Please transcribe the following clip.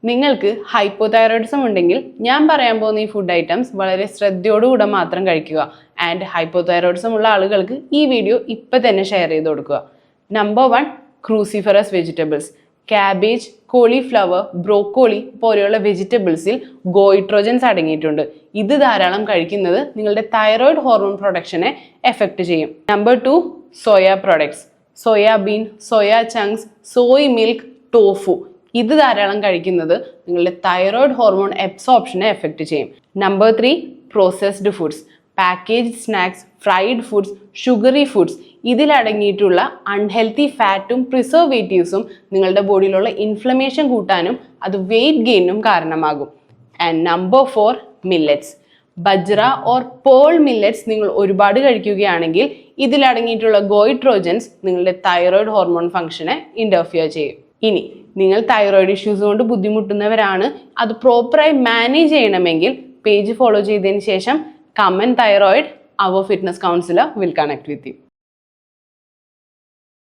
നിങ്ങൾക്ക് ഹൈപ്പോതൈറോയിഡിസം ഉണ്ടെങ്കിൽ ഞാൻ പറയാൻ പോകുന്ന ഈ ഫുഡ് ഐറ്റംസ് വളരെ ശ്രദ്ധയോടുകൂടെ മാത്രം കഴിക്കുക. ആൻഡ് ഹൈപ്പോതൈറോയിഡിസം ഉള്ള ആളുകൾക്ക് ഈ വീഡിയോ ഇപ്പം തന്നെ ഷെയർ ചെയ്ത് കൊടുക്കുക. Number 1, cruciferous vegetables. Cabbage, cauliflower, broccoli പോലെയുള്ള വെജിറ്റബിൾസിൽ ഗോയിട്രോജൻസ് അടങ്ങിയിട്ടുണ്ട്. ഇത് ധാരാളം കഴിക്കുന്നത് നിങ്ങളുടെ തൈറോയിഡ് ഹോർമോൺ പ്രൊഡക്ഷനെ എഫക്റ്റ് ചെയ്യും. Number 2, soya products. Soyabean, soya chunks, soy milk, tofu ഇത് ധാരാളം കഴിക്കുന്നത് നിങ്ങളുടെ തൈറോയിഡ് ഹോർമോൺ അബ്സോർപ്ഷനെ എഫക്റ്റ് ചെയ്യും. Number 3, processed foods. Packaged snacks, fried foods, sugary foods ഇതിലടങ്ങിയിട്ടുള്ള അൺഹെൽത്തി ഫാറ്റും പ്രിസർവേറ്റീവ്സും നിങ്ങളുടെ ബോഡിയിലുള്ള ഇൻഫ്ലമേഷൻ കൂട്ടാനും അത് വെയിറ്റ് ഗെയിനും കാരണമാകും. And number 4, millets. Bajra or pearl millets നിങ്ങൾ ഒരുപാട് കഴിക്കുകയാണെങ്കിൽ ഇതിലടങ്ങിയിട്ടുള്ള ഗോയിട്രോജൻസ് നിങ്ങളുടെ തൈറോയിഡ് ഹോർമോൺ ഫംഗ്ഷനെ ഇന്റർഫിയർ ചെയ്യും. ഇനി നിങ്ങൾ തൈറോയിഡ് ഇഷ്യൂസ് കൊണ്ട് ബുദ്ധിമുട്ടുന്നവരാണ്, അത് പ്രോപ്പറായി മാനേജ് ചെയ്യണമെങ്കിൽ പേജ് ഫോളോ ചെയ്തതിന് ശേഷം comment thyroid, our fitness counsellor will connect with U.